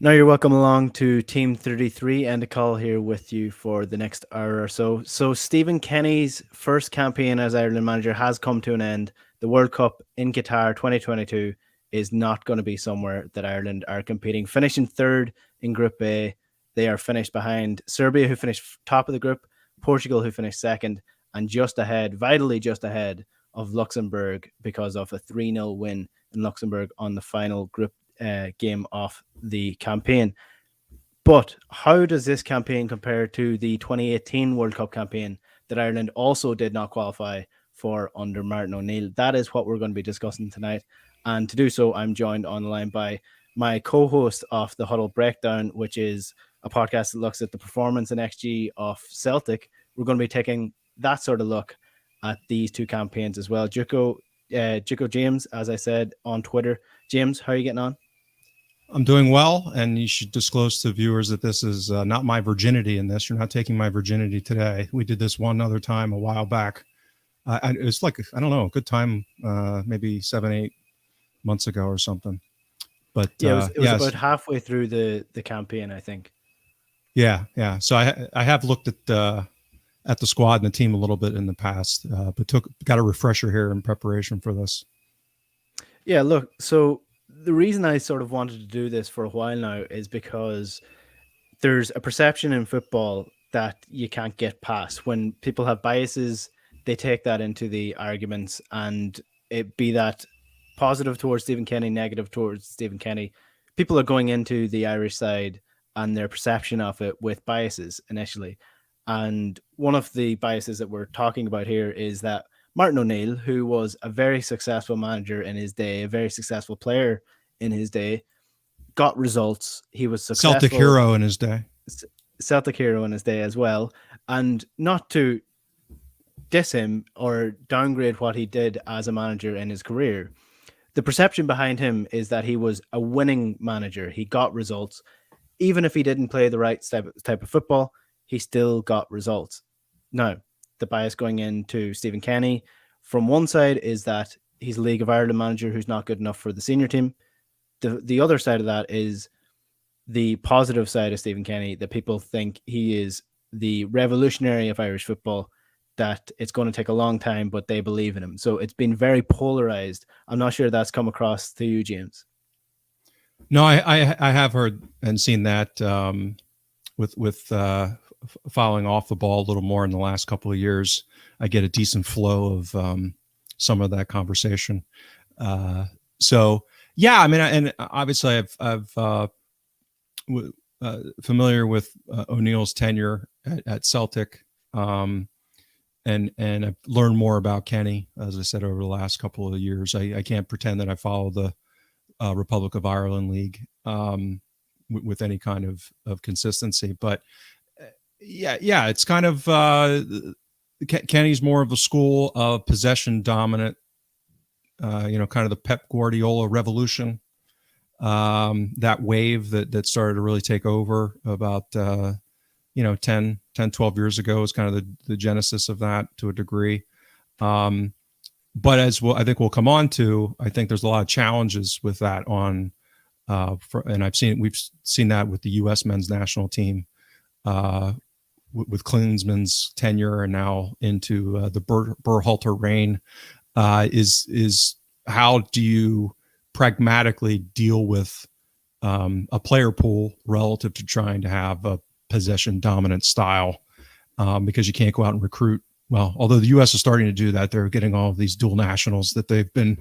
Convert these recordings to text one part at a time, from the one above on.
Now you're welcome along to Team 33. Enda Coll here with you for the next hour or so. So Stephen Kenny's first campaign as Ireland manager has come to an end. The World Cup in Qatar 2022 is not going to be somewhere that Ireland are competing. Finishing third in Group A, they are finished behind Serbia, who finished top of the group, Portugal, who finished second, and just ahead, vitally just ahead of Luxembourg because of a 3-0 win in Luxembourg on the final group game of the campaign. But how does this campaign compare to the 2018 World Cup campaign that Ireland also did not qualify for under Martin O'Neill? That is what we're going to be discussing tonight. And to do so, I'm joined on the line by my co-host of the Huddle Breakdown, which is a podcast that looks at the performance and XG of Celtic. We're going to be taking that sort of look at these two campaigns as well. Juco James, as I said on Twitter. James, how are you getting on? I'm doing well, and you should disclose to viewers that this is not my virginity in this. You're not taking my virginity today. We did this one other time a while back. It's like, I don't know, a good time, maybe 7-8 months ago or something. But yeah, it was about halfway through the campaign, I think. Yeah. So I have looked at the squad and the team a little bit in the past, but got a refresher here in preparation for this. Yeah, look, so the reason I sort of wanted to do this for a while now is because there's a perception in football that you can't get past. When people have biases, they take that into the arguments, and it be that positive towards Stephen Kenny, negative towards Stephen Kenny. People are going into the Irish side and their perception of it with biases initially. And one of the biases that we're talking about here is that Martin O'Neill, who was a very successful manager in his day, a very successful player in his day, got results. He was successful. Celtic hero in his day. Celtic hero in his day as well. And not to diss him or downgrade what he did as a manager in his career, the perception behind him is that he was a winning manager. He got results. Even if he didn't play the right type of football, he still got results. Now, the bias going into Stephen Kenny from one side is that he's a League of Ireland manager who's not good enough for the senior team. The other side of that is the positive side of Stephen Kenny, that people think he is the revolutionary of Irish football, that it's going to take a long time, but they believe in him. So it's been very polarized. I'm not sure that's come across to you, James. No, I have heard and seen that with following off the ball a little more in the last couple of years. I get a decent flow of some of that conversation. So yeah, I mean, and obviously I've familiar with O'Neill's tenure at Celtic, and I've learned more about Kenny, as I said, over the last couple of years. I can't pretend that I follow the Republic of Ireland League with any kind of consistency, but yeah, it's kind of Kenny's more of a school of possession dominant, kind of the Pep Guardiola revolution, that wave that started to really take over about 10, 12 years ago is kind of the genesis of that to a degree. But as I think we'll come on to, I think there's a lot of challenges with that and we've seen that with the U.S. men's national team, with Klinsmann's tenure and now into the Berhalter reign, is how do you pragmatically deal with a player pool relative to trying to have a possession dominant style, because you can't go out and recruit. Well, although the U.S. is starting to do that, they're getting all of these dual nationals that they've been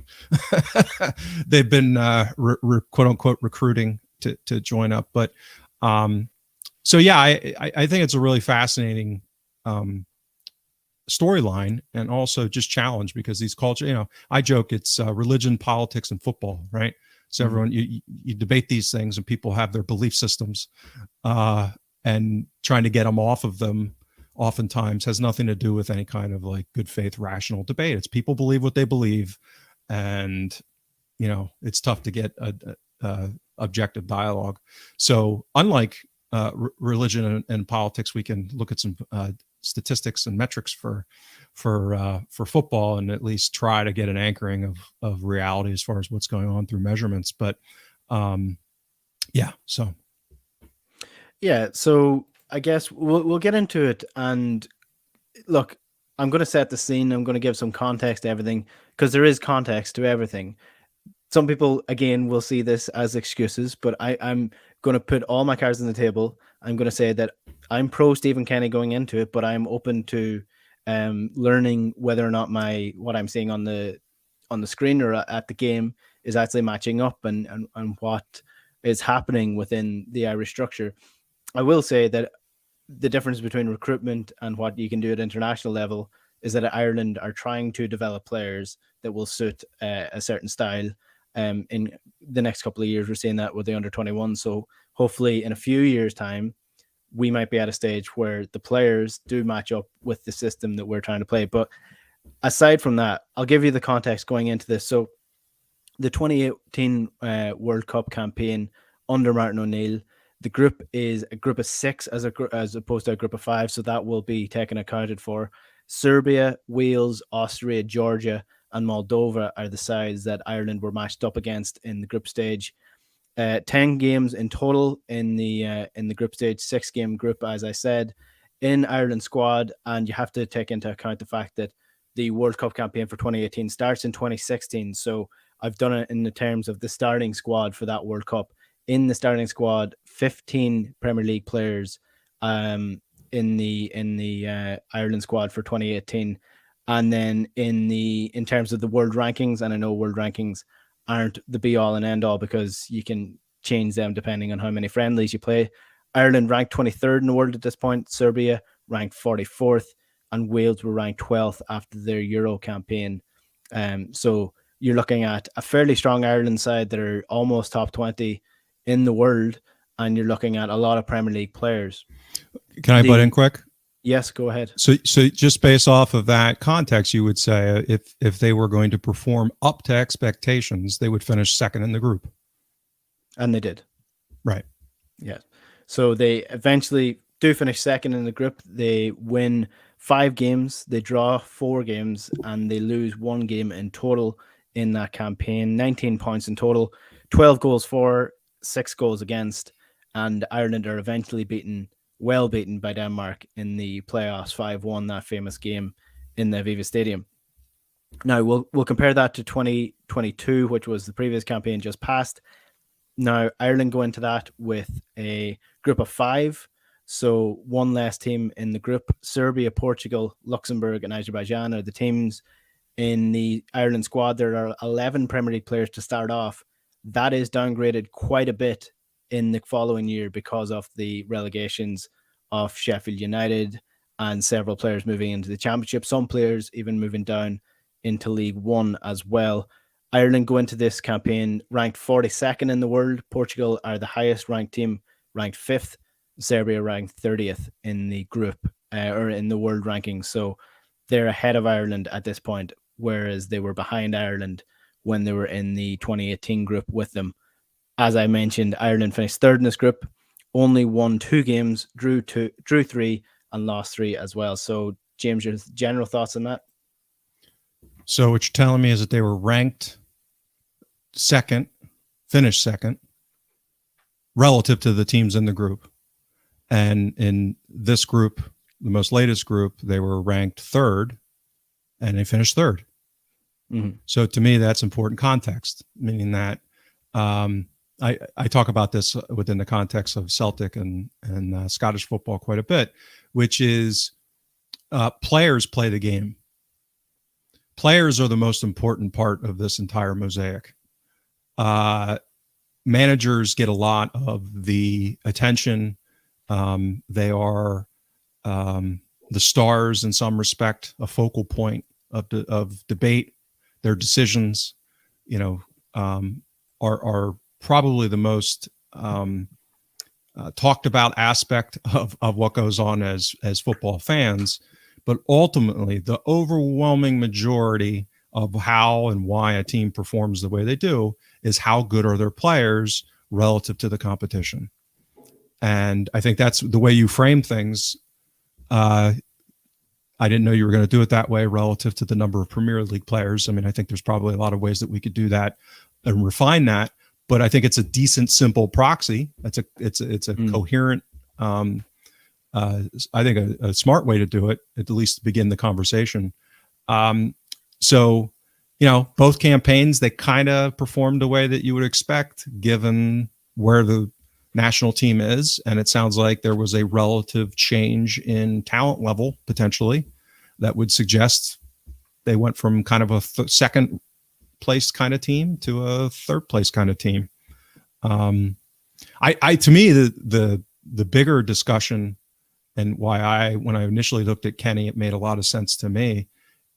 quote unquote recruiting to join up. But so yeah, I think it's a really fascinating storyline, and also just challenge, because these culture, I joke it's religion, politics, and football, right? So everyone, you debate these things, and people have their belief systems, and trying to get them off of them oftentimes has nothing to do with any kind of like good faith, rational debate. It's people believe what they believe, and it's tough to get a objective dialogue. So unlike religion and politics, we can look at some statistics and metrics for football, and at least try to get an anchoring of reality as far as what's going on through measurements. But yeah, so Yeah, so I guess we'll get into it. And look, I'm going to set the scene. I'm going to give some context to everything, because there is context to everything. Some people, again, will see this as excuses, but I'm going to put all my cards on the table. I'm going to say that I'm pro Stephen Kenny going into it, but I'm open to learning whether or not what I'm seeing on the screen or at the game is actually matching up, and what is happening within the Irish structure. I will say that the difference between recruitment and what you can do at international level is that Ireland are trying to develop players that will suit a certain style. In the next couple of years, we're seeing that with the under 21. So hopefully, in a few years' time, we might be at a stage where the players do match up with the system that we're trying to play. But aside from that, I'll give you the context going into this. So the 2018 World Cup campaign under Martin O'Neill, the group is a group of 6 as opposed to a group of 5, so that will be taken accounted for. Serbia, Wales, Austria, Georgia, and Moldova are the sides that Ireland were matched up against in the group stage. 10 games in total in the group stage, 6-game group, as I said, in Ireland's squad. And you have to take into account the fact that the World Cup campaign for 2018 starts in 2016. So I've done it in the terms of the starting squad for that World Cup. In the starting squad, 15 Premier League players in the Ireland squad for 2018. And then in terms of the world rankings, and I know world rankings aren't the be all and end all because you can change them depending on how many friendlies you play. Ireland ranked 23rd in the world at this point, Serbia ranked 44th, and Wales were ranked 12th after their Euro campaign. So you're looking at a fairly strong Ireland side that are almost top 20 in the world, and you're looking at a lot of Premier League players. Can I butt in quick? Yes, go ahead. So just based off of that context, you would say if they were going to perform up to expectations, they would finish second in the group. And they did. Right. Yeah. So they eventually do finish second in the group. They win 5 games, they draw 4 games, and they lose 1 game in total in that campaign. 19 points in total, 12 goals for, 6 goals against, and Ireland are eventually well beaten by Denmark in the playoffs, 5-1, that famous game in the Aviva Stadium. Now we'll compare that to 2022, which was the previous campaign just passed. Now Ireland go into that with a group of 5, so one less team in the group. Serbia, Portugal, Luxembourg, and Azerbaijan are the teams in the Ireland squad. There are 11 Premier League players to start off. That is downgraded quite a bit in the following year because of the relegations of Sheffield United and several players moving into the Championship, some players even moving down into League One as well. Ireland go into this campaign ranked 42nd in the world. Portugal are the highest ranked team, ranked 5th. Serbia ranked 30th in the group or in the world rankings. So they're ahead of Ireland at this point, whereas they were behind Ireland when they were in the 2018 group with them. As I mentioned, Ireland finished 3rd in this group, only won 2 games, drew 3, and lost 3 as well. So, James, your general thoughts on that? So what you're telling me is that they were ranked second, finished second, relative to the teams in the group. And in this group, the most latest group, they were ranked 3rd, and they finished 3rd. Mm-hmm. So to me, that's important context, meaning that I talk about this within the context of Celtic and Scottish football quite a bit, which is players play the game. Players are the most important part of this entire mosaic. Managers get a lot of the attention. They are the stars in some respect, a focal point of debate. Their decisions, are probably the most talked about aspect of what goes on as football fans. But ultimately, the overwhelming majority of how and why a team performs the way they do is how good are their players relative to the competition. And I think that's the way you frame things. I didn't know you were going to do it that way relative to the number of Premier League players. I mean, I think there's probably a lot of ways that we could do that and refine that. But I think it's a decent, simple proxy. It's a coherent I think a smart way to do it, at least to begin the conversation. So, both campaigns, they kind of performed the way that you would expect given where the national team is. And it sounds like there was a relative change in talent level, potentially, that would suggest they went from kind of a second place kind of team to a third place kind of team. To me, the bigger discussion, and why when I initially looked at Kenny, it made a lot of sense to me,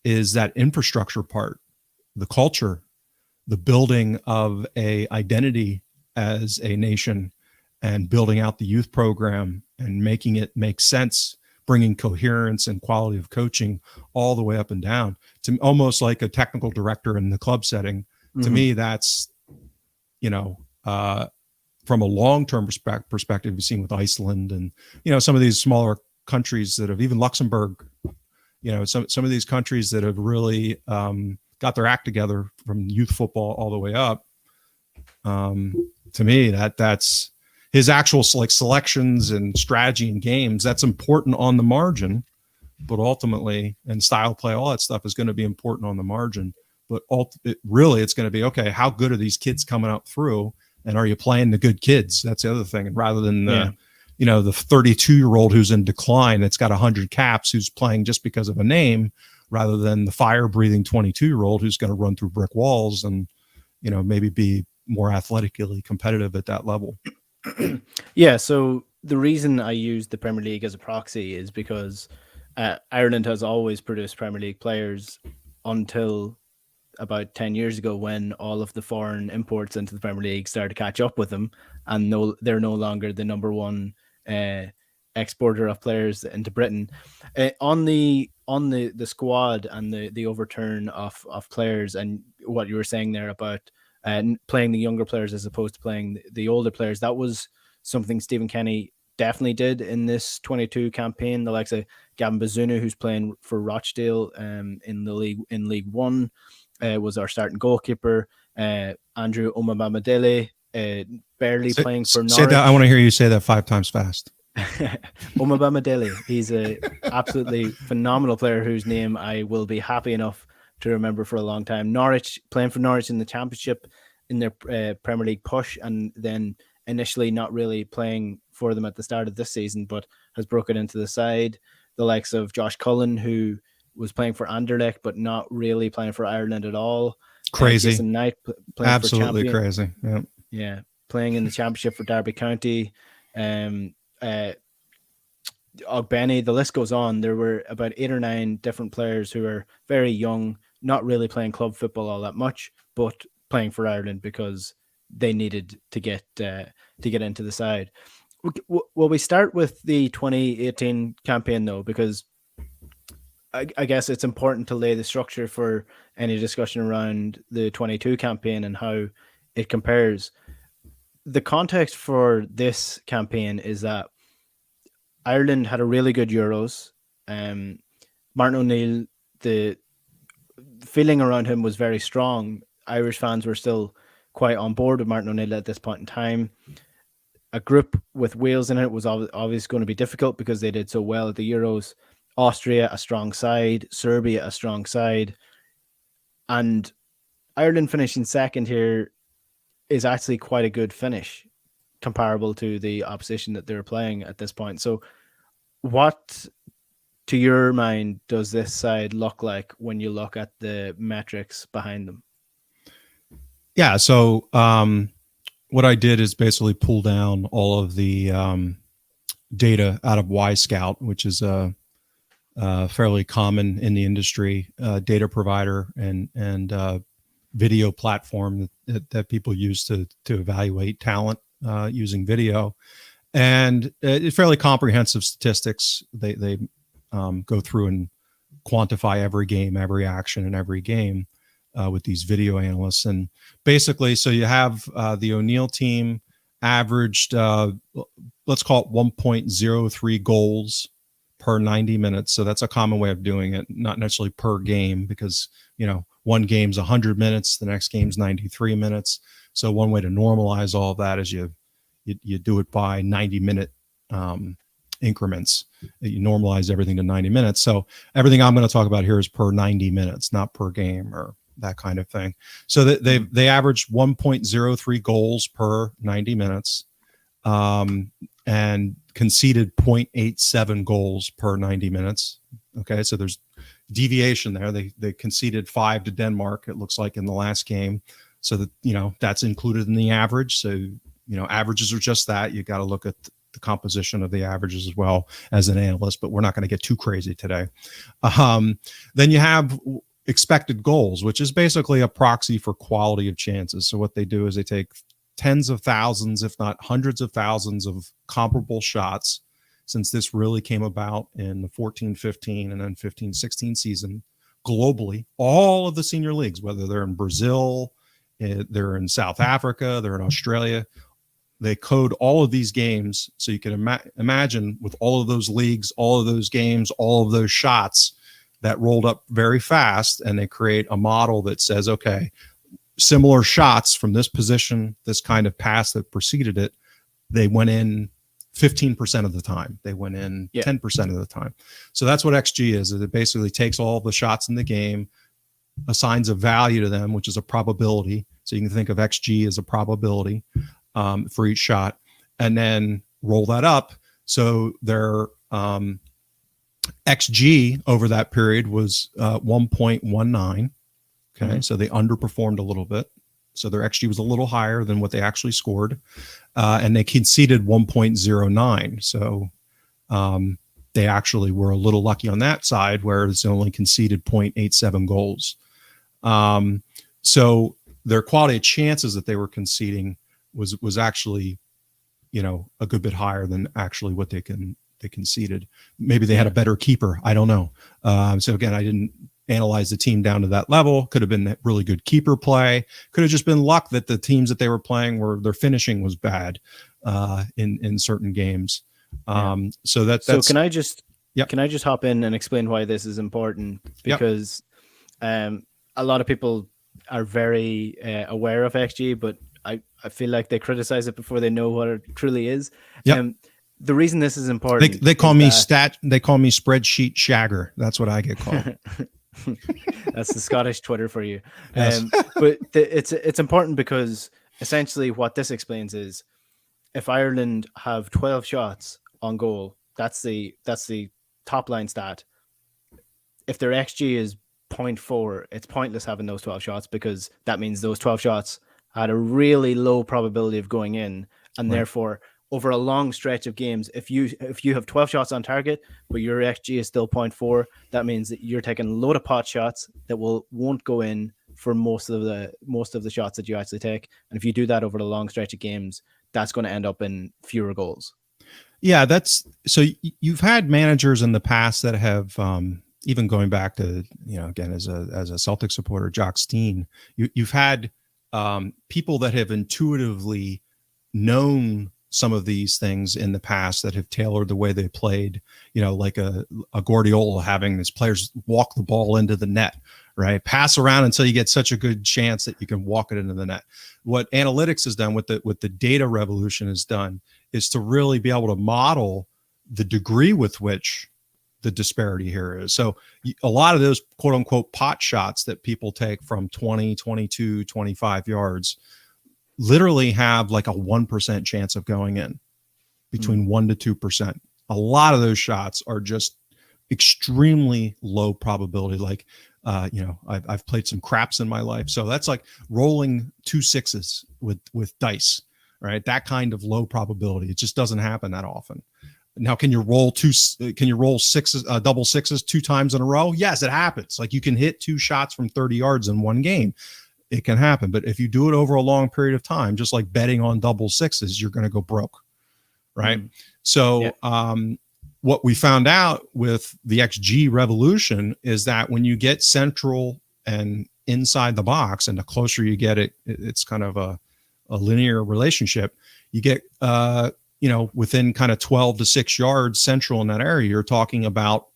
is that infrastructure part, the culture, the building of a identity as a nation, and building out the youth program and making it make sense, bringing coherence and quality of coaching all the way up and down to almost like a technical director in the club setting. Mm-hmm. To me, that's, from a long-term perspective, you've seen with Iceland and, some of these smaller countries that have, even Luxembourg, some of these countries that have really got their act together from youth football all the way up. To me, that's his actual selections and strategy and games. That's important on the margin, but ultimately, and style play, all that stuff is going to be important on the margin. But it's going to be, okay, how good are these kids coming up through? And are you playing the good kids? That's the other thing. And rather than the 32-year-old who's in decline, that's got 100 caps, who's playing just because of a name, rather than the fire-breathing 22-year-old who's going to run through brick walls and, maybe be more athletically competitive at that level. Yeah. So the reason I use the Premier League as a proxy is because Ireland has always produced Premier League players until about 10 years ago, when all of the foreign imports into the Premier League started to catch up with them, and they're no longer the number one exporter of players into Britain. On the squad and the overturn of players, and what you were saying there about playing the younger players as opposed to playing the older players, that was something Stephen Kenny definitely did in this 22 campaign. The likes of Gavin Bazunu, who's playing for Rochdale in League One, was our starting goalkeeper. Andrew Omabamidele, barely playing for Norwich. Say that. I want to hear you say that 5 times fast. Omabamidele. He's a absolutely phenomenal player whose name I will be happy enough to remember for a long time. Playing for Norwich in the Championship in their Premier League push, and then initially not really playing for them at the start of this season, but has broken into the side. The likes of Josh Cullen, who was playing for Anderlecht, but not really playing for Ireland at all. Crazy. Jason Knight playing absolutely for crazy. Yeah, playing in the Championship for Derby County. Ogbenny, the list goes on. There were about 8 or 9 different players who are very young, not really playing club football all that much, but playing for Ireland because they needed to get into the side. Well, we start with the 2018 campaign though, because I guess it's important to lay the structure for any discussion around the 22 campaign and how it compares. The context for this campaign is that Ireland had a really good Euros. Martin O'Neill, the feeling around him was very strong. Irish fans were still quite on board with Martin O'Neill at this point in time. A group with Wales in it was obviously going to be difficult because they did so well at the Euros. Austria, a strong side. Serbia, a strong side. And Ireland finishing second here is actually quite a good finish, comparable to the opposition that they're playing at this point. So what, to your mind, does this side look like when you look at the metrics behind them? Yeah, so what I did is basically pull down all of the data out of Y-Scout, which is a fairly common in the industry data provider and video platform that people use to evaluate talent using video, and it's fairly comprehensive statistics. They go through and quantify every game, every action, and every game with these video analysts. And basically, so you have the O'Neill team averaged, let's call it 1.03 goals per 90 minutes. So that's a common way of doing it, not necessarily per game, because, one game's 100 minutes, the next game's 93 minutes. So one way to normalize all of that is you do it by 90-minute increments. You normalize everything to 90 minutes. So everything I'm going to talk about here is per 90 minutes, not per game or that kind of thing. So that they averaged 1.03 goals per 90 minutes, and conceded 0.87 goals per 90 minutes. Okay, so there's deviation there. They conceded 5 to Denmark, it looks like, in the last game. So that, that's included in the average. So, averages are just that. You got to look at the composition of the averages as well as an analyst, but we're not going to get too crazy today. Then you have expected goals, which is basically a proxy for quality of chances. So what they do is they take tens of thousands, if not hundreds of thousands of comparable shots, since this really came about in the 14-15 and then 15-16 season globally, all of the senior leagues, whether they're in Brazil, they're in South Africa, they're in Australia, they code all of these games. So you can imagine with all of those leagues, all of those games, all of those shots that rolled up very fast, and they create a model that says, okay, similar shots from this position, this kind of pass that preceded it, they went in 15% of the time. They went in 10% of the time. So that's what XG is. It basically takes all the shots in the game, assigns a value to them, which is a probability. So you can think of XG as a probability for each shot, and then roll that up. So their XG over that period was 1.19. Okay, so they underperformed a little bit. So their XG was a little higher than what they actually scored. And they conceded 1.09. So they actually were a little lucky on that side, whereas they only conceded 0.87 goals. So their quality of chances that they were conceding was actually, a good bit higher than actually what they conceded. Maybe they had a better keeper. I don't know. So again, I didn't analyze the team down to that level. Could have been really good keeper play. Could have just been luck that the teams that they were playing their finishing was bad in certain games. So that's. Can I just hop in and explain why this is important? Because a lot of people are very aware of XG, but I feel like they criticize it before they know what it truly is. The reason this is important, they call me they call me spreadsheet shagger. That's what I get called. That's the Scottish Twitter for you. Yes. But it's important because essentially what this explains is if Ireland have 12 shots on goal, that's the top line stat. If their XG is 0.4, it's pointless having those 12 shots, because that means those 12 shots had a really low probability of going in, and therefore over a long stretch of games, if you have 12 shots on target, but your XG is still 0.4, that means that you're taking a load of pot shots that won't go in for most of the shots that you actually take. And if you do that over the long stretch of games, that's going to end up in fewer goals. Yeah, so you've had managers in the past that have, even going back to, again, as a Celtic supporter, Jock Stein, you've had people that have intuitively known some of these things in the past that have tailored the way they played, like a Guardiola having his players walk the ball into the net, right? Pass around until you get such a good chance that you can walk it into the net. What analytics has done, what the data revolution has done, is to really be able to model the degree with which the disparity here is. So a lot of those quote unquote pot shots that people take from 20, 22, 25 yards literally have like a 1% chance of going in, between 1 to 2%. A lot of those shots are just extremely low probability. Like, I've played some craps in my life. So that's like rolling 2 sixes with dice, right? That kind of low probability. It just doesn't happen that often. Now, can you roll sixes, double sixes 2 times in a row? Yes, it happens. Like, you can hit 2 shots from 30 yards in one game. It can happen. But if you do it over a long period of time, just like betting on double sixes, you're going to go broke. Right. So what we found out with the XG revolution is that when you get central and inside the box, and the closer you get it, it's kind of a linear relationship. You get, within kind of 12 to 6 yards central in that area, you're talking about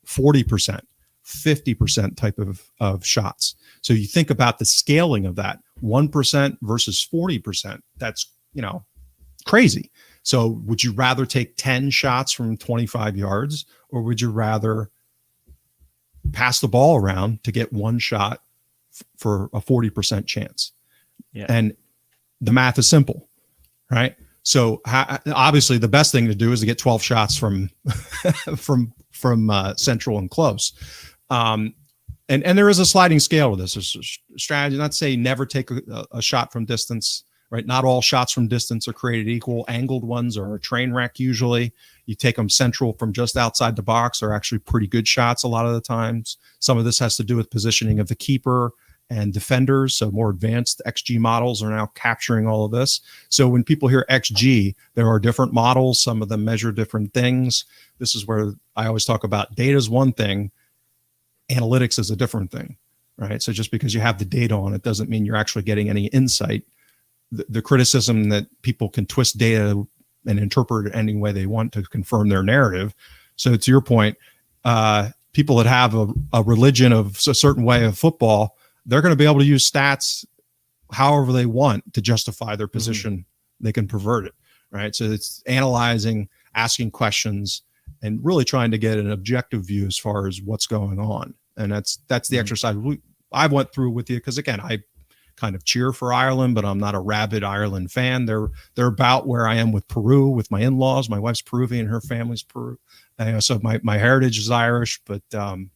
40%, 50% type of shots. So you think about the scaling of that, 1% versus 40%. That's, crazy. So would you rather take 10 shots from 25 yards, or would you rather pass the ball around to get one shot for a 40% chance? Yeah. And the math is simple, right? So obviously the best thing to do is to get 12 shots from from central and close. And there is a sliding scale to this. There's a strategy, not to say never take a shot from distance, right? Not all shots from distance are created equal. Angled ones are a train wreck usually. You take them central from just outside the box are actually pretty good shots a lot of the times. Some of this has to do with positioning of the keeper and defenders. So more advanced XG models are now capturing all of this. So when people hear XG, there are different models. Some of them measure different things. This is where I always talk about data is one thing, analytics is a different thing, right? So just because you have the data on it doesn't mean you're actually getting any insight. The criticism that people can twist data and interpret it any way they want to confirm their narrative. So to your point, people that have a religion of a certain way of football, they're going to be able to use stats however they want to justify their position. They can pervert it, right? So it's analyzing, asking questions, and really trying to get an objective view as far as what's going on. And that's the exercise I went through with you, because again, I kind of cheer for Ireland, but I'm not a rabid Ireland fan. They're about where I am with Peru, with my in-laws. My wife's Peruvian, her family's Peru. So my heritage is Irish, but the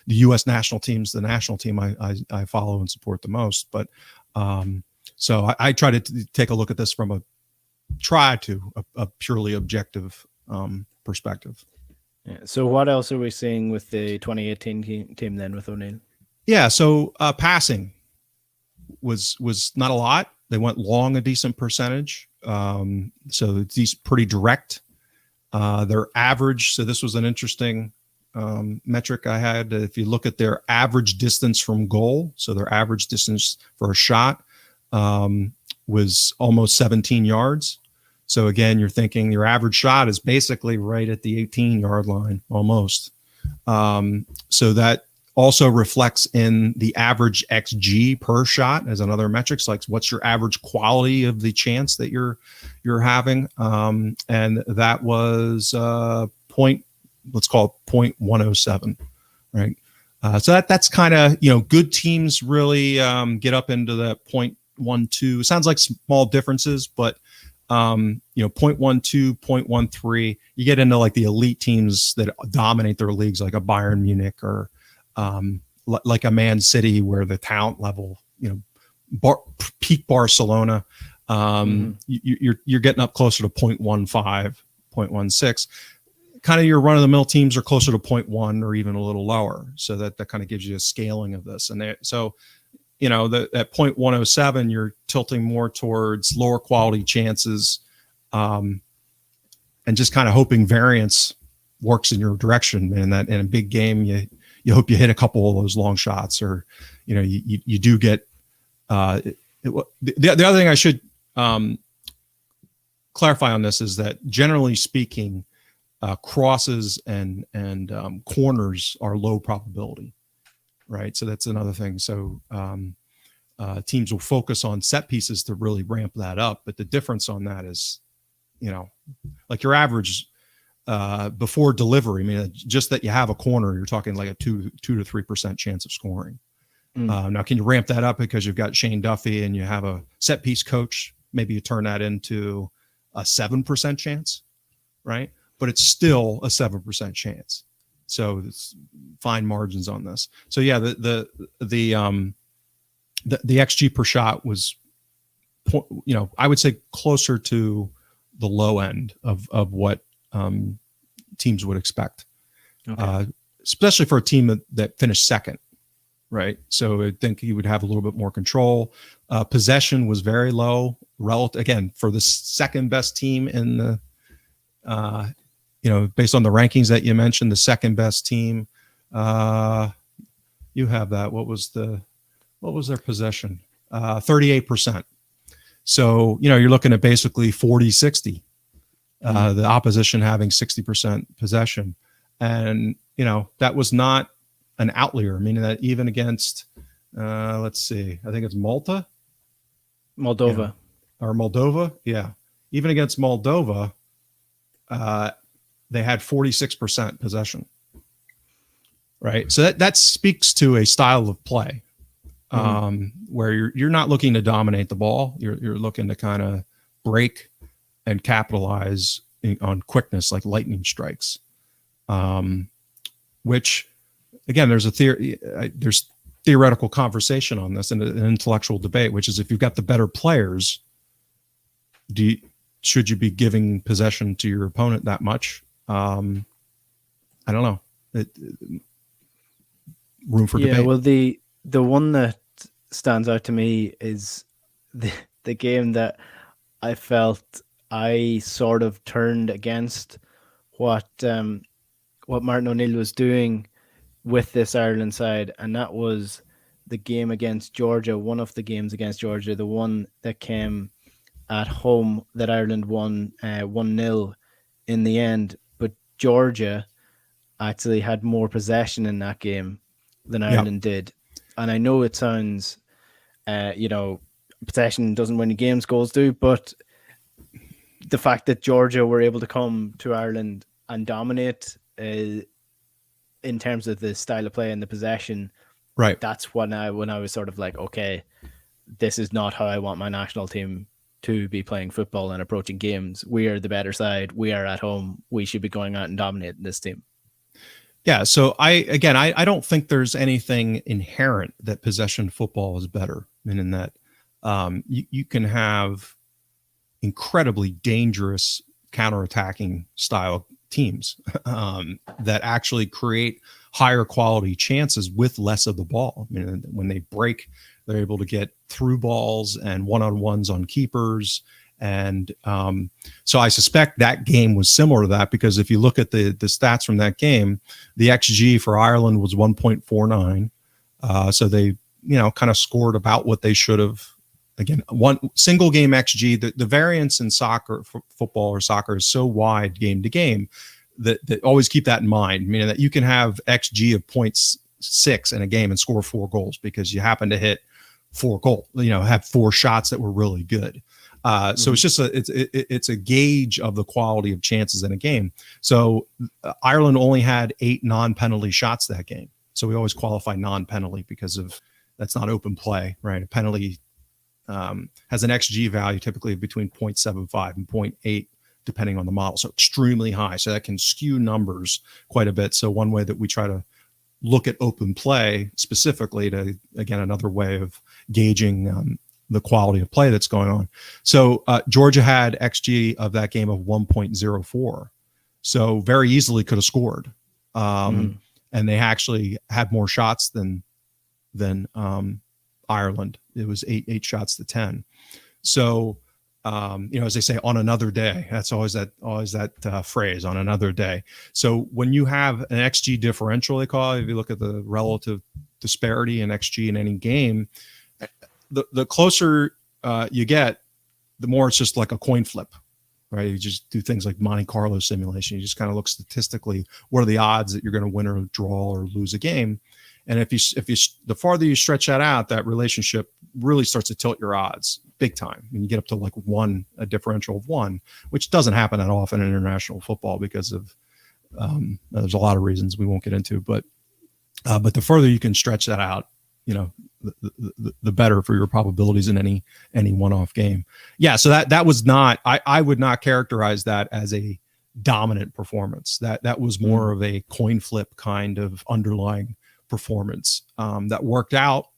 U.S. national team's the national team I follow and support the most. But so I try to take a look at this from a purely objective perspective. Yeah. So what else are we seeing with the 2018 team then with O'Neill? Yeah, so passing was not a lot. They went long a decent percentage. So it's pretty direct. Their average, so this was an interesting metric I had. If you look at their average distance from goal, so their average distance for a shot was almost 17 yards. So again, you're thinking your average shot is basically right at the 18-yard line, almost. So that also reflects in the average XG per shot as another metric. So like, what's your average quality of the chance that you're having? And that was let's call it 0.107, right? So that's kind of, good teams really get up into that 0.12. It sounds like small differences, but 0.12, 0.13, you get into like the elite teams that dominate their leagues, like a Bayern Munich or like a Man City, where the talent level, peak Barcelona, you're getting up closer to 0.15, 0.16. Kind of your run-of-the-mill teams are closer to 0.1 or even a little lower. So that kind of gives you a scaling of this. And at 0.107, you're tilting more towards lower quality chances, and just kind of hoping variance works in your direction. And that in a big game, you hope you hit a couple of those long shots, or you do get. The other thing I should clarify on this is that, generally speaking, crosses and corners are low probability, right? So that's another thing. So teams will focus on set pieces to really ramp that up, but the difference on that is, like your average before delivery. I mean, just that you have a corner, you're talking like a 2 to 3% chance of scoring. Now, can you ramp that up because you've got Shane Duffy and you have a set piece coach? Maybe you turn that into a 7% chance, right? But it's still a 7% chance. So it's fine margins on this. So yeah, the XG per shot was, I would say closer to the low end of what teams would expect, especially for a team that finished second, right? So I think you would have a little bit more control. Possession was very low, relative, again, for the second best team in the, based on the rankings that you mentioned, the second best team. You have that. What was their possession? 38%. So, you're looking at basically 40-60, the opposition having 60% possession. And, that was not an outlier, meaning that even against, let's see, I think it's Moldova. or Moldova. Yeah. Even against Moldova, they had 46% possession. Right. So that speaks to a style of play where you're not looking to dominate the ball. You're looking to kind of break and capitalize on quickness, like lightning strikes. Which, again, there's there's theoretical conversation on this and an intellectual debate, which is if you've got the better players, should you be giving possession to your opponent that much? I don't know. Room for debate. Yeah, well, the one that stands out to me is the game that I felt I sort of turned against what Martin O'Neill was doing with this Ireland side, and that was the game against Georgia, one of the games against Georgia, the one that came at home that Ireland won 1-0 in the end. But Georgia actually had more possession in that game than Ireland did. And I know it sounds, possession doesn't win the games, goals do, but the fact that Georgia were able to come to Ireland and dominate in terms of the style of play and the possession, right? That's when I was sort of like, okay, this is not how I want my national team to be playing football and approaching games. We are the better side. We are at home. We should be going out and dominating this team. Yeah. So I don't think there's anything inherent that possession football is better, meaning that you can have incredibly dangerous counterattacking style teams that actually create higher quality chances with less of the ball. I mean, when they break, they're able to get through balls and one-on-ones on keepers. And so I suspect that game was similar to that, because if you look at the stats from that game, the XG for Ireland was 1.49. So they, kind of scored about what they should have. Again, one single game XG, the variance in football or soccer is so wide game to game that always keep that in mind, meaning that you can have XG of 0.6 in a game and score 4 goals because you happen to hit 4 goals, have 4 shots that were really good. So it's just it's a gauge of the quality of chances in a game. So Ireland only had 8 non-penalty shots that game. So we always qualify non-penalty because of that's not open play, right? A penalty has an XG value typically between 0.75 and 0.8, depending on the model. So extremely high. So that can skew numbers quite a bit. So one way that we try to look at open play specifically to, again, another way of gauging the quality of play that's going on. So Georgia had XG of that game of 1.04. So very easily could have scored. And they actually had more shots than Ireland. It was 8 shots to 10. So, as they say, on another day, that's always that phrase, on another day. So when you have an XG differential, they call it, if you look at the relative disparity in XG in any game, the closer you get, the more it's just like a coin flip, right? You just do things like Monte Carlo simulation. You just kind of look statistically, what are the odds that you're going to win or draw or lose a game? And if you the farther you stretch that out, that relationship really starts to tilt your odds big time. And you get up to like a differential of 1, which doesn't happen that often in international football because of there's a lot of reasons we won't get into. But the further you can stretch that out, the better for your probabilities in any one-off game. Yeah. So that was not. I would not characterize that as a dominant performance. That was more of a coin flip kind of underlying performance that worked out.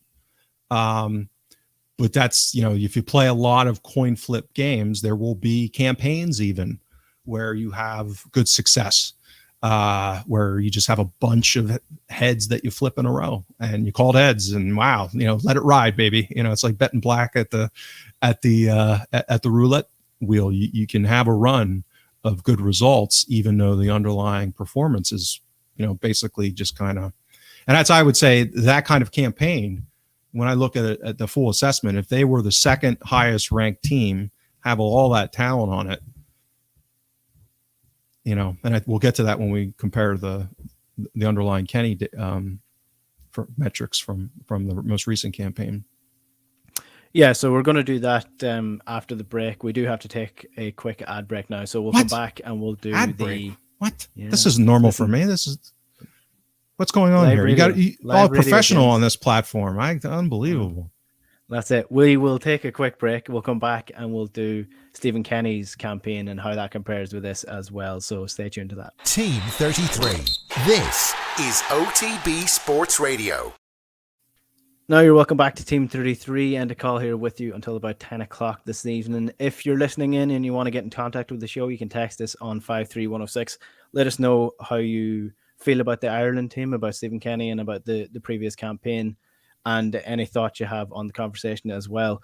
But that's, if you play a lot of coin flip games, there will be campaigns even where you have good success, where you just have a bunch of heads that you flip in a row and you called heads and wow, let it ride, baby. It's like betting black at the roulette wheel. You can have a run of good results, even though the underlying performance is, basically just kind of. And that's, I would say, that kind of campaign, when I look at it at the full assessment, if they were the second highest ranked team, have all that talent on it, and we'll get to that when we compare the underlying Kenny for metrics from the most recent campaign. Yeah, so we're going to do that after the break. We do have to take a quick ad break now, so we'll come back and we'll do ad the break. What? Yeah, this isn't normal for me. This is what's going on here. Radio, You all professional James. on this platform. Unbelievable. That's it. We will take a quick break. We'll come back and we'll do Stephen Kenny's campaign and how that compares with this as well. So stay tuned to that. Team 33. This is OTB Sports Radio. Now you're welcome back to Team 33, Enda Coll here with you until about 10 o'clock this evening. If you're listening in and you want to get in contact with the show, you can text us on 53106. Let us know how you feel about the Ireland team, about Stephen Kenny and about the previous campaign, and any thoughts you have on the conversation as well.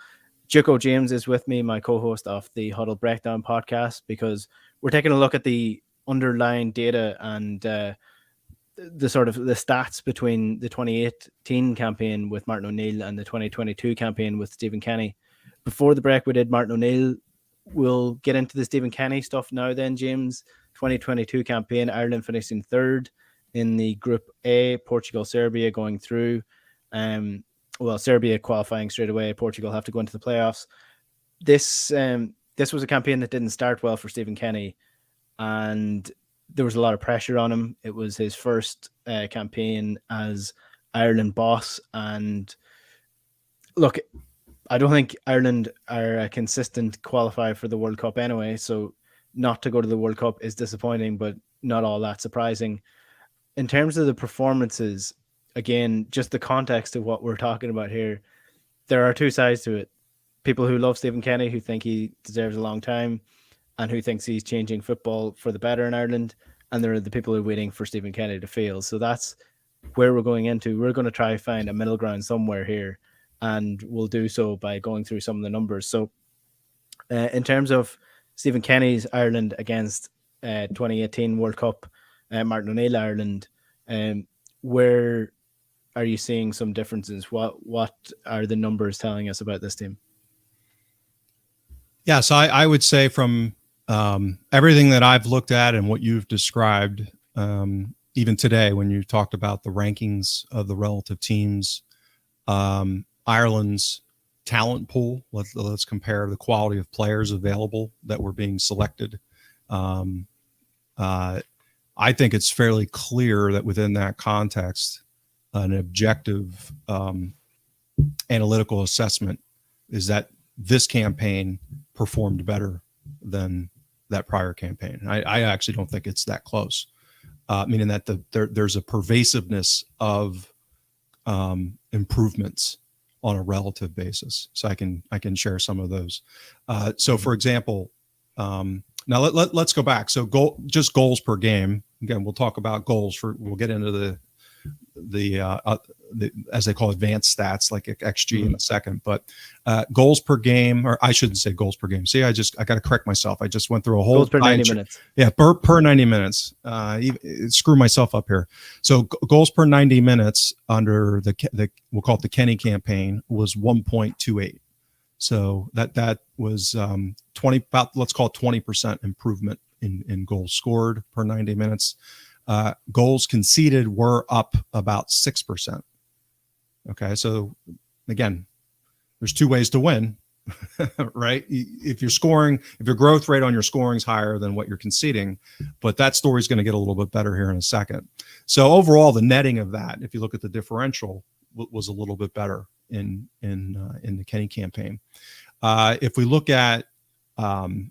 Juco James is with me, my co-host of the Huddle Breakdown podcast, because we're taking a look at the underlying data and the sort of the stats between the 2018 campaign with Martin O'Neill and the 2022 campaign with Stephen Kenny. Before the break, we did Martin O'Neill. We'll get into the Stephen Kenny stuff now then, James. 2022 campaign, Ireland finishing third in the Group A, Portugal, Serbia going through. Serbia qualifying straight away. Portugal have to go into the playoffs. This was a campaign that didn't start well for Stephen Kenny, and there was a lot of pressure on him. It was his first campaign as Ireland boss. And look, I don't think Ireland are a consistent qualifier for the World Cup anyway. So not to go to the World Cup is disappointing, but not all that surprising. In terms of the performances, again, just the context of what we're talking about here, there are two sides to it. People who love Stephen Kenny, who think he deserves a long time, and who thinks he's changing football for the better in Ireland. And there are the people who are waiting for Stephen Kenny to fail. So that's where we're going into. We're going to try to find a middle ground somewhere here, and we'll do so by going through some of the numbers. So in terms of Stephen Kenny's Ireland against 2018 World Cup, Martin O'Neill Ireland, where are you seeing some differences? What are the numbers telling us about this team? Yeah, so I would say from everything that I've looked at and what you've described, even today when you talked about the rankings of the relative teams, Ireland's talent pool, let's compare the quality of players available that were being selected. I think it's fairly clear that within that context, an objective analytical assessment is that this campaign performed better than that prior campaign. I actually don't think it's that close, meaning that there's a pervasiveness of improvements on a relative basis. So I can share some of those. So for example, now let's go back. So just goals per game. Again, we'll talk about goals we'll get into the as they call advanced stats like XG in a second, but goals per game, or I shouldn't say goals per game. See, I got to correct myself. I just went through a whole goals per 90 minutes. Yeah, per 90 minutes. Screw myself up here. So goals per 90 minutes under the we'll call it the Kenny campaign was 1.28. So that was 20, about, let's call it 20% improvement in goals scored per 90 minutes. Goals conceded were up about 6%. Okay, so again, there's two ways to win, right? If your growth rate on your scoring is higher than what you're conceding, but that story is going to get a little bit better here in a second. So overall, the netting of that, if you look at the differential, was a little bit better in the Kenny campaign. If we look at and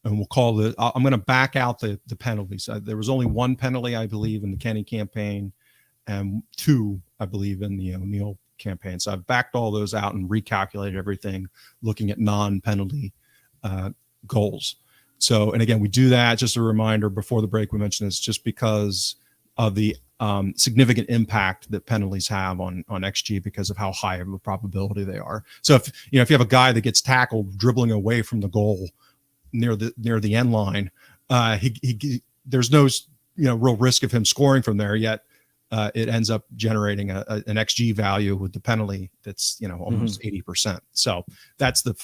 we'll call I'm going to back out the penalties. There was only one penalty, I believe, in the Kenny campaign, and two, I believe, in the O'Neill campaign. So I've backed all those out and recalculated everything, looking at non-penalty goals. So, and again, we do that, just a reminder, before the break, we mentioned this, just because of the significant impact that penalties have on XG because of how high of a probability they are. So if you have a guy that gets tackled dribbling away from the goal near the end line, there's no real risk of him scoring from there, yet it ends up generating an XG value with the penalty that's almost 80%. So that's the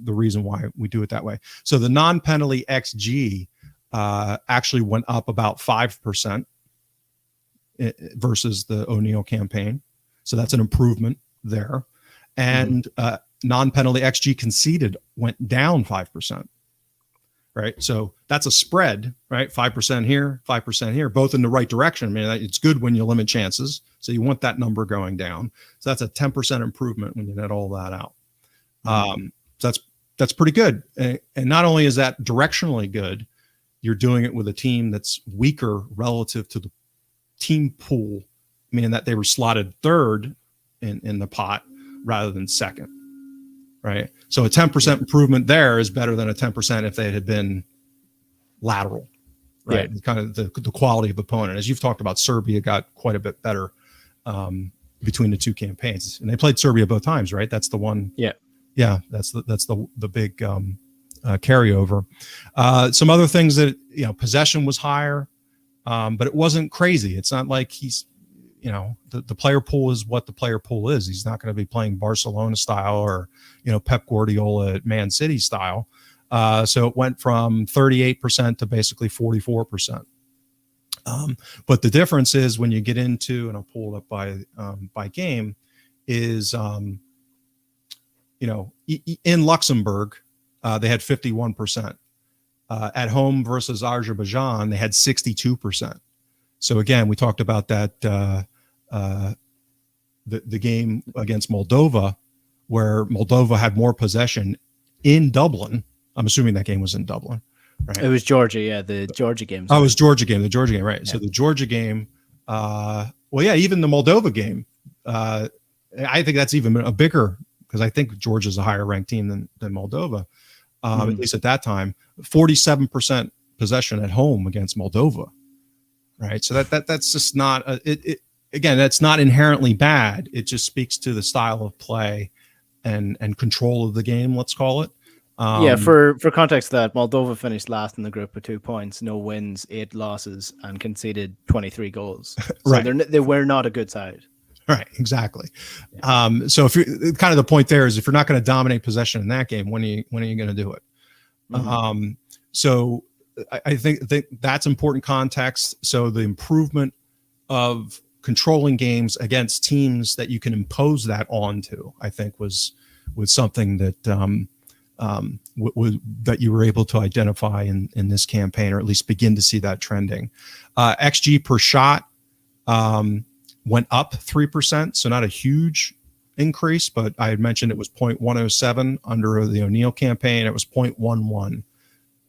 reason why we do it that way. So the non-penalty XG actually went up about 5% versus the O'Neill campaign. So that's an improvement there. and non-penalty XG conceded went down 5%. Right. So that's a spread, right? 5% here, 5% here, both in the right direction. I mean, it's good when you limit chances. So you want that number going down. So that's a 10% improvement when you net all that out. So that's pretty good. And not only is that directionally good, you're doing it with a team that's weaker relative to the team pool, meaning that they were slotted third in the pot rather than second. Right. So a 10% improvement there is better than a 10% if they had been lateral. Right. Yeah. Kind of the quality of opponent. As you've talked about, Serbia got quite a bit better between the two campaigns. And they played Serbia both times, right? That's the one. Yeah. Yeah. That's the big carryover. Some other things that, possession was higher, but it wasn't crazy. It's not like he's, the player pool is what the player pool is. He's not going to be playing Barcelona style or, Pep Guardiola at Man City style. So it went from 38% to basically 44%. But the difference is when you get into, and I'll pull it up by game, is, in Luxembourg, they had 51%. At home versus Azerbaijan, they had 62%. So again, we talked about that the game against Moldova, where Moldova had more possession in Dublin. I'm assuming that game was in Dublin, right? It was Georgia, yeah, the Georgia game. Oh, it was the Georgia game, right? Yeah. So the Georgia game, even the Moldova game. I think that's even a bigger, because I think Georgia's a higher ranked team than Moldova, at least at that time. 47% possession at home against Moldova. Right. So that's just not again, that's not inherently bad. It just speaks to the style of play and control of the game, let's call it. For context, that Moldova finished last in the group with 2 points, no wins, 8 losses, and conceded 23 goals. So right. They were not a good side. Right. Exactly. Yeah. So if you kind of the point there is, if you're not going to dominate possession in that game, when are you going to do it? So I think that's important context. So the improvement of controlling games against teams that you can impose that onto, I think was something that that you were able to identify in this campaign, or at least begin to see that trending. XG per shot went up 3%, so not a huge increase, but I had mentioned it was 0.107 under the O'Neill campaign. It was 0.11.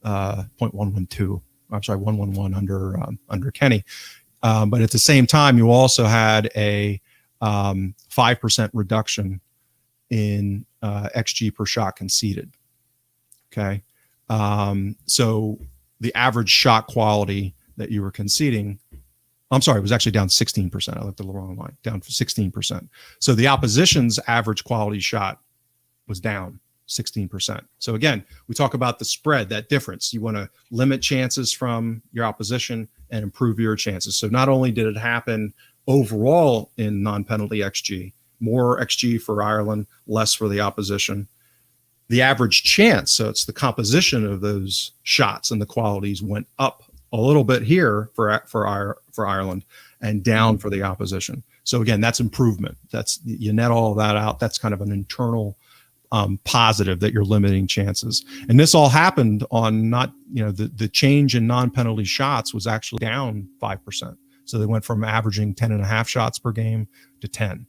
0.112. I'm sorry, 111 under Kenny. But at the same time, you also had a 5% reduction in XG per shot conceded. Okay. So the average shot quality that you were conceding, I'm sorry, it was actually down 16%. I looked at the wrong line, down 16%. So the opposition's average quality shot was down 16%. So again, we talk about the spread, that difference. You want to limit chances from your opposition and improve your chances. So not only did it happen overall in non-penalty XG, more XG for Ireland, less for the opposition. The average chance, so it's the composition of those shots and the qualities, went up a little bit here for Ireland and down for the opposition. So again, that's improvement. That's, you net all of that out. That's kind of an internal positive that you're limiting chances. And this all happened on not, the change in non-penalty shots was actually down 5%. So they went from averaging 10.5 shots per game to 10.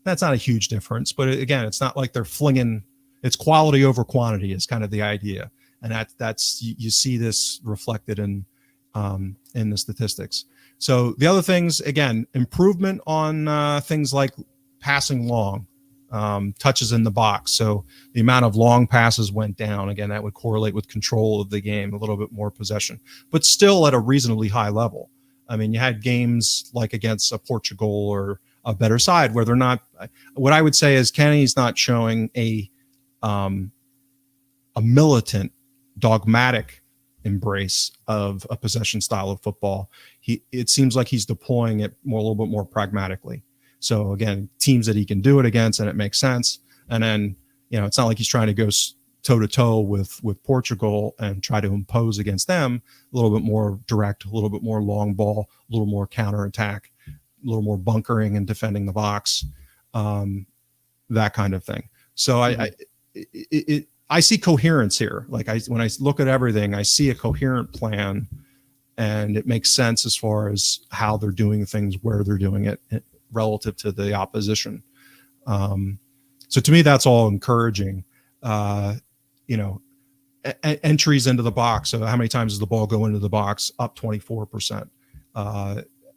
That's not a huge difference, but again, it's not like they're flinging. It's quality over quantity is kind of the idea. And that's you see this reflected in the statistics. So the other things, again, improvement on things like passing long, touches in the box. So the amount of long passes went down. Again, that would correlate with control of the game, a little bit more possession, but still at a reasonably high level. I mean, you had games like against Portugal or a better side where they're not. What I would say is Kenny's not showing a militant, dogmatic embrace of a possession style of football. It seems like he's deploying it a little bit more pragmatically. So again, teams that he can do it against, and it makes sense. And then, it's not like he's trying to go toe to toe with Portugal and try to impose against them. A little bit more direct, a little bit more long ball, a little more counterattack, a little more bunkering and defending the box. that kind of thing. So I see coherence here. Like when I look at everything, I see a coherent plan, and it makes sense as far as how they're doing things, where they're doing it relative to the opposition. So to me, that's all encouraging. Entries into the box. So how many times does the ball go into the box? Up 24%.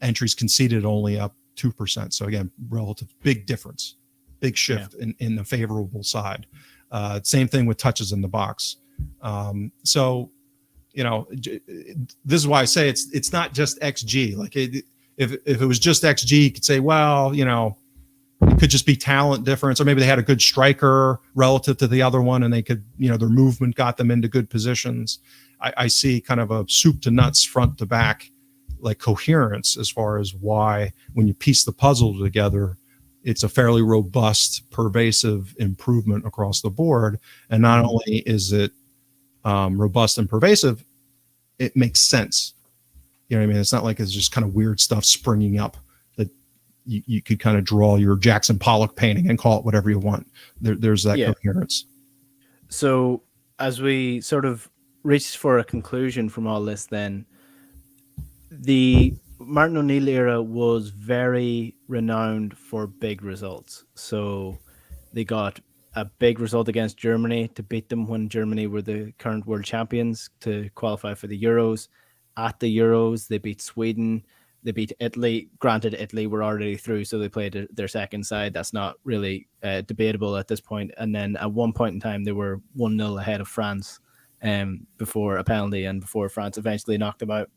Entries conceded only up 2%. So again, relative big difference, big shift in the favorable side. Same thing with touches in the box. So, this is why I say it's not just XG. Like if it was just XG, you could say, well, it could just be talent difference, or maybe they had a good striker relative to the other one, and they could, their movement got them into good positions. I see kind of a soup to nuts, front to back, like coherence as far as why, when you piece the puzzle together, it's a fairly robust, pervasive improvement across the board. And not only is it robust and pervasive, it makes sense. You know what I mean? It's not like it's just kind of weird stuff springing up that you could kind of draw your Jackson Pollock painting and call it whatever you want. There's that coherence. So as we sort of reach for a conclusion from all this, then the Martin O'Neill era was very renowned for big results. So they got a big result against Germany to beat them when Germany were the current world champions to qualify for the Euros. At the Euros, they beat Sweden. They beat Italy. Granted, Italy were already through, so they played their second side. That's not really debatable at this point. And then at one point in time, they were 1-0 ahead of France before a penalty and before France eventually knocked them out.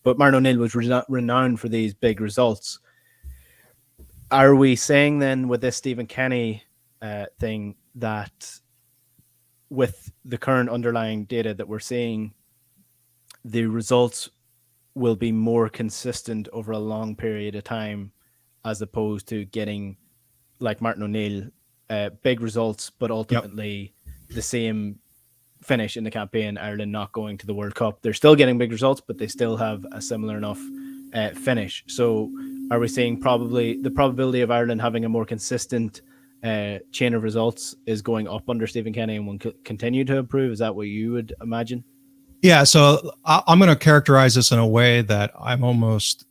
But Martin O'Neill was renowned for these big results. Are we saying then with this Stephen Kenny thing that with the current underlying data that we're seeing, the results will be more consistent over a long period of time, as opposed to getting, like Martin O'Neill, big results, but ultimately the same finish in the campaign, Ireland not going to the World Cup? They're still getting big results, but they still have a similar enough finish. So are we saying probably the probability of Ireland having a more consistent chain of results is going up under Stephen Kenny and will continue to improve? Is that what you would imagine? Yeah, so I'm going to characterize this in a way that I'm almost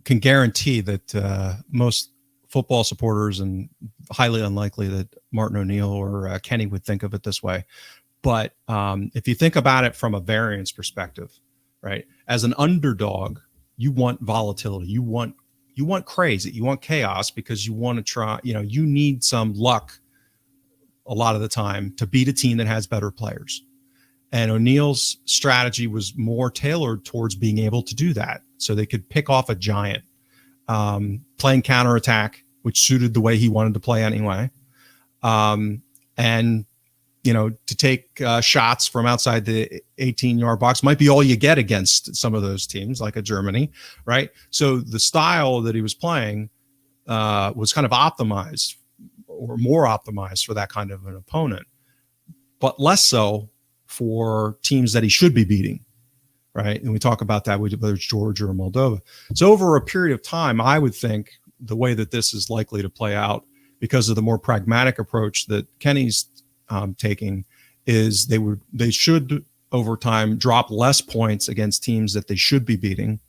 can guarantee that most football supporters, and highly unlikely that Martin O'Neill or Kenny would think of it this way. But if you think about it from a variance perspective, right? As an underdog, you want volatility. You want crazy. You want chaos, because you want to try, you need some luck a lot of the time to beat a team that has better players. And O'Neill's strategy was more tailored towards being able to do that. So they could pick off a giant, playing counterattack, which suited the way he wanted to play anyway. And, to take shots from outside the 18-yard box might be all you get against some of those teams, like a Germany, right? So the style that he was playing was kind of optimized, or more optimized for that kind of an opponent, but less so for teams that he should be beating, right? And we talk about that, whether it's Georgia or Moldova. So over a period of time, I would think the way that this is likely to play out, because of the more pragmatic approach that Kenny's taking, is they should over time drop less points against teams that they should be beating,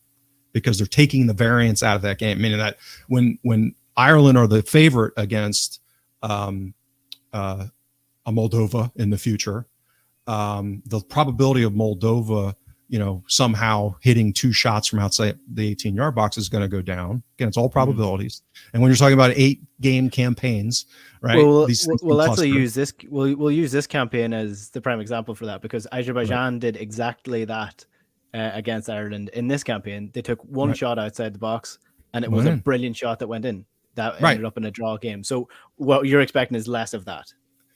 because they're taking the variance out of that game. Meaning that when Ireland are the favorite against a Moldova in the future, the probability of Moldova, somehow hitting two shots from outside the 18-yard box is going to go down. Again, it's all probabilities. And when you're talking about 8-game campaigns, right? We'll actually use this. We'll use this campaign as the prime example for that, because Azerbaijan did exactly that against Ireland in this campaign. They took one shot outside the box, and it was a brilliant shot that went in. That ended up in a draw game. So what you're expecting is less of that.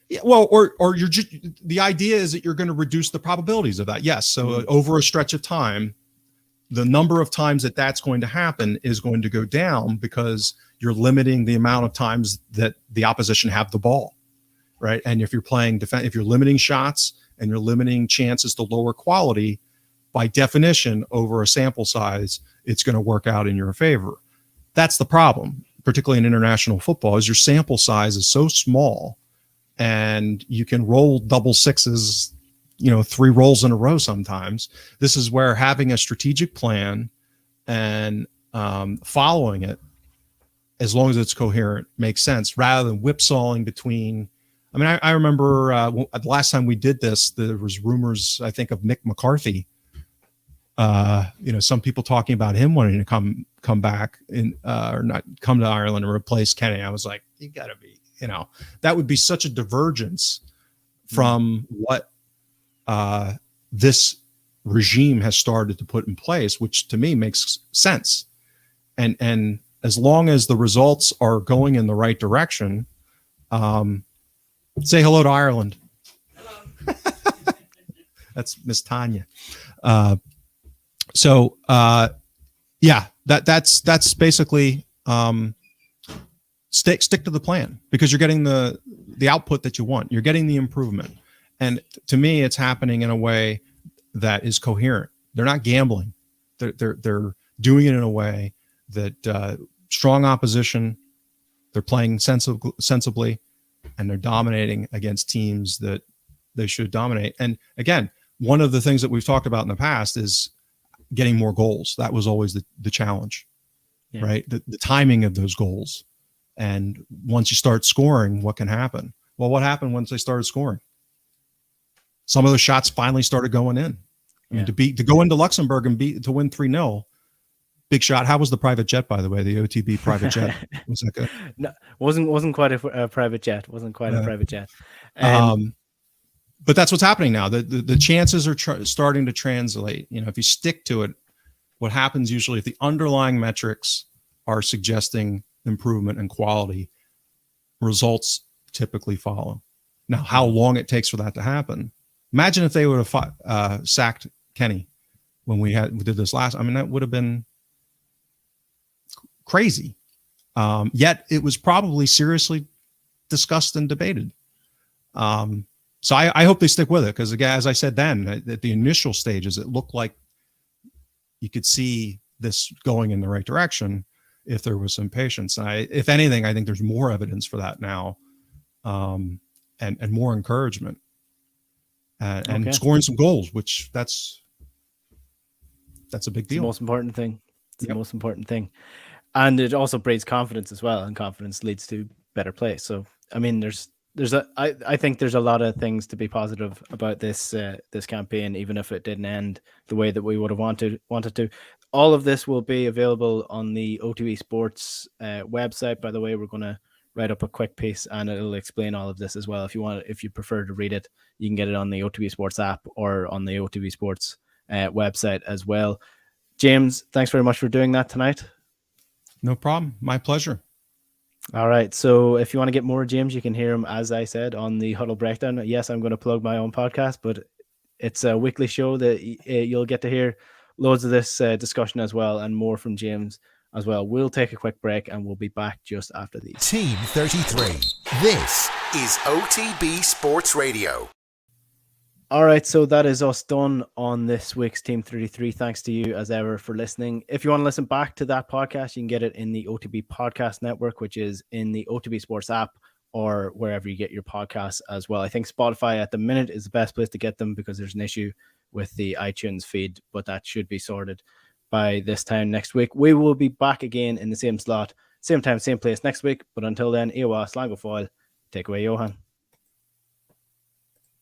Yeah, well, or you're just, the idea is that you're going to reduce the probabilities of that. Yes. So over a stretch of time, the number of times that that's going to happen is going to go down, because you're limiting the amount of times that the opposition have the ball, right? And if you're playing defense, if you're limiting shots and you're limiting chances to lower quality, by definition, over a sample size, it's going to work out in your favor. That's the problem. particularly in international football, is your sample size is so small, and you can roll double sixes, 3 rolls in a row sometimes. This is where having a strategic plan and following it, as long as it's coherent, makes sense, rather than whipsawing between. I mean, I remember the last time we did this, there was rumors, I think, of Nick McCarthy. Some people talking about him wanting to come back or not come to Ireland and replace Kenny. I was like, you gotta be, that would be such a divergence from what this regime has started to put in place, which to me makes sense. And as long as the results are going in the right direction, say hello to Ireland. Hello. That's Miss Tanya. That's basically stick to the plan, because you're getting the output that you want. You're getting the improvement. And to me, it's happening in a way that is coherent. They're not gambling. They're doing it in a way that strong opposition, they're playing sensibly, and they're dominating against teams that they should dominate. And again, one of the things that we've talked about in the past is getting more goals. That was always the challenge, right? The timing of those goals. And once you start scoring, what can happen? Well, what happened once they started scoring? Some of those shots finally started going in. I mean, to go into Luxembourg and to win 3-0, big shot. How was the private jet, by the way? The OTB private jet, was that good? No, wasn't quite a private jet. Wasn't quite a private jet. But that's what's happening now. The chances are starting to translate. If you stick to it, what happens usually, if the underlying metrics are suggesting improvement and quality, results typically follow. Now, how long it takes for that to happen? Imagine if they would have sacked Kenny when we did this last. I mean, that would have been crazy. Yet it was probably seriously discussed and debated. So I hope they stick with it, because again, as I said then, at the initial stages, it looked like you could see this going in the right direction if there was some patience. And if anything, I think there's more evidence for that now, and more encouragement, and scoring some goals, which that's a big deal. It's the most important thing. It's the most important thing. And it also breeds confidence as well, and confidence leads to better play. So, I mean, I think there's a lot of things to be positive about this campaign, even if it didn't end the way that we would have wanted to. All of this will be available on the OTB Sports website. By the way, we're going to write up a quick piece, and it'll explain all of this as well. If you prefer to read it, you can get it on the OTB Sports app or on the OTB Sports website as well. James, thanks very much for doing that tonight. No problem. My pleasure. All right. So if you want to get more James, you can hear him, as I said, on the Huddle Breakdown. Yes, I'm going to plug my own podcast, but it's a weekly show that you'll get to hear loads of this discussion as well, and more from James as well. We'll take a quick break and we'll be back just after these. Team 33. This is OTB Sports Radio. All right, so that is us done on this week's Team 33. Thanks to you, as ever, for listening. If you want to listen back to that podcast, you can get it in the OTB Podcast Network, which is in the OTB Sports app or wherever you get your podcasts as well. I think Spotify at the minute is the best place to get them, because there's an issue with the iTunes feed, but that should be sorted by this time next week. We will be back again in the same slot, same time, same place next week. But until then, Ewa, Slango Foil, take away Johan.